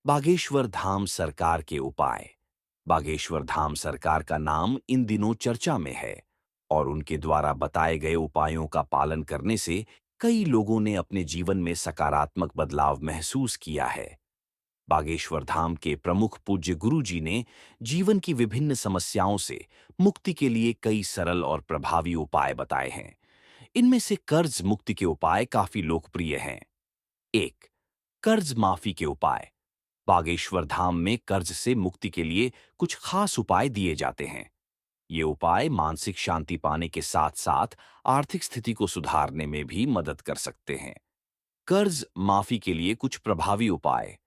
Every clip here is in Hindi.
बागेश्वर धाम सरकार के उपाय। बागेश्वर धाम सरकार का नाम इन दिनों चर्चा में है और उनके द्वारा बताए गए उपायों का पालन करने से कई लोगों ने अपने जीवन में सकारात्मक बदलाव महसूस किया है। बागेश्वर धाम के प्रमुख पूज्य गुरु जी ने जीवन की विभिन्न समस्याओं से मुक्ति के लिए कई सरल और प्रभावी उपाय बताए हैं। इनमें से कर्ज मुक्ति के उपाय काफी लोकप्रिय हैं। एक, कर्ज माफी के उपाय। बागेश्वर धाम में कर्ज से मुक्ति के लिए कुछ खास उपाय दिए जाते हैं। ये उपाय मानसिक शांति पाने के साथ साथ आर्थिक स्थिति को सुधारने में भी मदद कर सकते हैं। कर्ज माफी के लिए कुछ प्रभावी उपाय।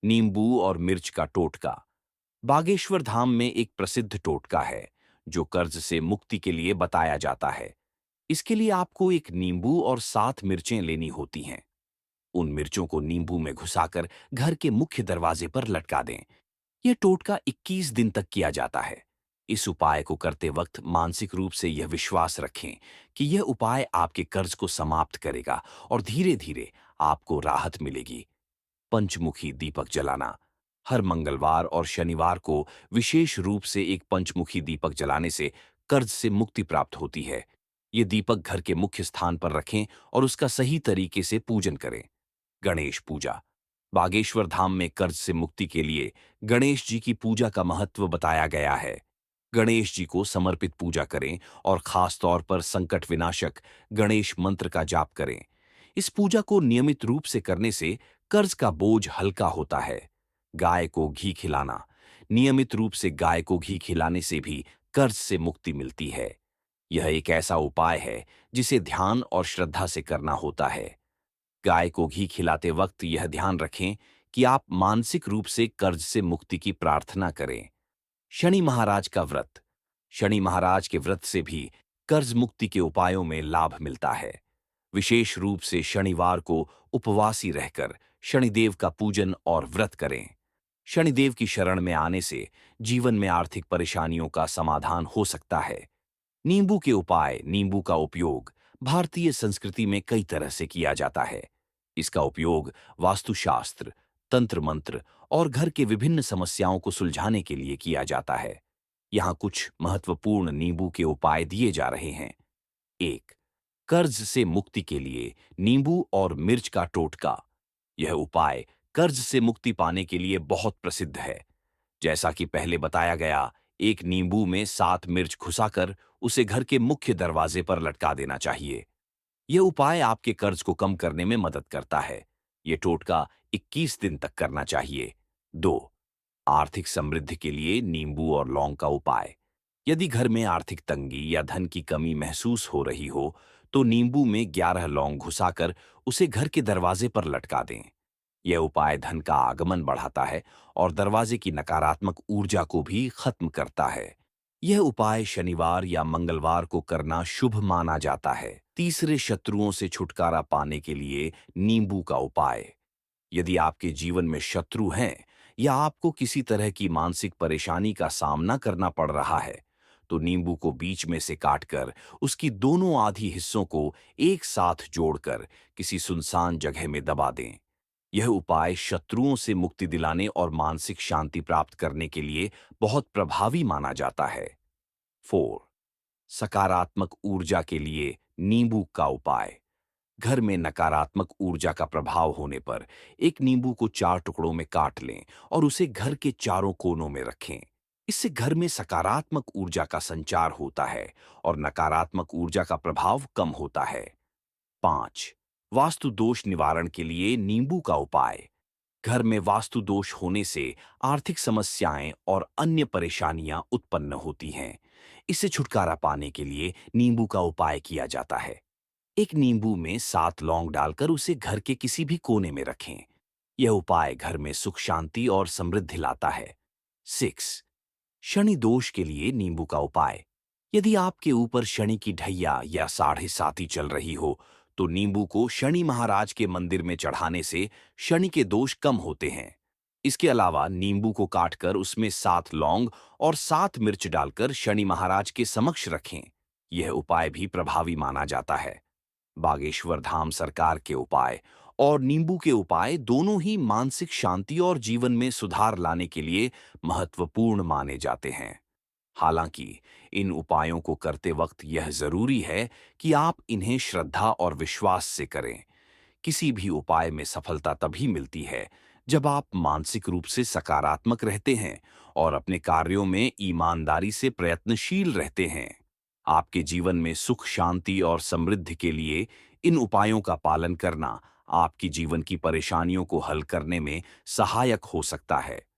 नींबू और मिर्च का टोटका। बागेश्वर धाम में एक प्रसिद्ध टोटका है जो कर्ज से मुक्ति के लिए बताया जाता है। इसके लिए आपको एक नींबू और 7 मिर्चें लेनी होती हैं। उन मिर्चों को नींबू में घुसाकर घर के मुख्य दरवाजे पर लटका दें। यह टोटका 21 दिन तक किया जाता है। इस उपाय को करते वक्त मानसिक रूप से यह विश्वास रखें कि यह उपाय आपके कर्ज को समाप्त करेगा और धीरे धीरे आपको राहत मिलेगी। पंचमुखी दीपक जलाना। हर मंगलवार और शनिवार को विशेष रूप से एक पंचमुखी दीपक जलाने से कर्ज से मुक्ति प्राप्त होती है। ये दीपक घर के मुख्य स्थान पर रखें और उसका सही तरीके से पूजन करें। गणेश पूजा। बागेश्वर धाम में कर्ज से मुक्ति के लिए गणेश जी की पूजा का महत्व बताया गया है। गणेश जी को समर्पित पूजा करें और खास तौर पर संकट विनाशक गणेश मंत्र का जाप करें। इस पूजा को नियमित रूप से करने से कर्ज का बोझ हल्का होता है। गाय को घी खिलाना। नियमित रूप से गाय को घी खिलाने से भी कर्ज से मुक्ति मिलती है। यह एक ऐसा उपाय है जिसे ध्यान और श्रद्धा से करना होता है। गाय को घी खिलाते वक्त यह ध्यान रखें कि आप मानसिक रूप से कर्ज से मुक्ति की प्रार्थना करें। शनि महाराज का व्रत। शनि महाराज के व्रत से भी कर्ज मुक्ति के उपायों में लाभ मिलता है। विशेष रूप से शनिवार को उपवासी रहकर शनिदेव का पूजन और व्रत करें। शनिदेव की शरण में आने से जीवन में आर्थिक परेशानियों का समाधान हो सकता है। नींबू के उपाय। नींबू का उपयोग भारतीय संस्कृति में कई तरह से किया जाता है। इसका उपयोग वास्तुशास्त्र, तंत्र मंत्र और घर के विभिन्न समस्याओं को सुलझाने के लिए किया जाता है। यहाँ कुछ महत्वपूर्ण नींबू के उपाय दिए जा रहे हैं। एक, कर्ज से मुक्ति के लिए नींबू और मिर्च का टोटका। यह उपाय कर्ज से मुक्ति पाने के लिए बहुत प्रसिद्ध है। जैसा कि पहले बताया गया, एक नींबू में 7 मिर्च घुसाकर उसे घर के मुख्य दरवाजे पर लटका देना चाहिए। यह उपाय आपके कर्ज को कम करने में मदद करता है। यह टोटका 21 दिन तक करना चाहिए। 2, आर्थिक समृद्धि के लिए नींबू और लौंग का उपाय। यदि घर में आर्थिक तंगी या धन की कमी महसूस हो रही हो, तो नींबू में 11 लौंग घुसाकर उसे घर के दरवाजे पर लटका दें। यह उपाय धन का आगमन बढ़ाता है और दरवाजे की नकारात्मक ऊर्जा को भी खत्म करता है। यह उपाय शनिवार या मंगलवार को करना शुभ माना जाता है। तीसरे, शत्रुओं से छुटकारा पाने के लिए नींबू का उपाय। यदि आपके जीवन में शत्रु हैं या आपको किसी तरह की मानसिक परेशानी का सामना करना पड़ रहा है, तो नींबू को बीच में से काटकर उसकी दोनों आधी हिस्सों को एक साथ जोड़कर किसी सुनसान जगह में दबा दें। यह उपाय शत्रुओं से मुक्ति दिलाने और मानसिक शांति प्राप्त करने के लिए बहुत प्रभावी माना जाता है। 4, सकारात्मक ऊर्जा के लिए नींबू का उपाय। घर में नकारात्मक ऊर्जा का प्रभाव होने पर एक नींबू को 4 टुकड़ों में काट लें और उसे घर के चारों कोनों में रखें। इससे घर में सकारात्मक ऊर्जा का संचार होता है और नकारात्मक ऊर्जा का प्रभाव कम होता है। 5, वास्तु दोष निवारण के लिए नींबू का उपाय। घर में वास्तु दोष होने से आर्थिक समस्याएं और अन्य परेशानियां उत्पन्न होती हैं। इससे छुटकारा पाने के लिए नींबू का उपाय किया जाता है। एक नींबू में 7 लौंग डालकर उसे घर के किसी भी कोने में रखें। यह उपाय घर में सुख शांति और समृद्धि लाता है। 6, शनि दोष के लिए नींबू का उपाय। यदि आपके ऊपर शनि की ढैया या साढ़े साती चल रही हो, तो नींबू को शनि महाराज के मंदिर में चढ़ाने से शनि के दोष कम होते हैं। इसके अलावा नींबू को काटकर उसमें 7 लौंग और 7 मिर्च डालकर शनि महाराज के समक्ष रखें। यह उपाय भी प्रभावी माना जाता है। बागेश्वर धाम सरकार के उपाय और नींबू के उपाय दोनों ही मानसिक शांति और जीवन में सुधार लाने के लिए महत्वपूर्ण माने जाते हैं। हालांकि इन उपायों को करते वक्त यह जरूरी है कि आप इन्हें श्रद्धा और विश्वास से करें। किसी भी उपाय में सफलता तभी मिलती है जब आप मानसिक रूप से सकारात्मक रहते हैं और अपने कार्यों में ईमानदारी से प्रयत्नशील रहते हैं। आपके जीवन में सुख, शांति और समृद्धि के लिए इन उपायों का पालन करना आपकी जीवन की परेशानियों को हल करने में सहायक हो सकता है।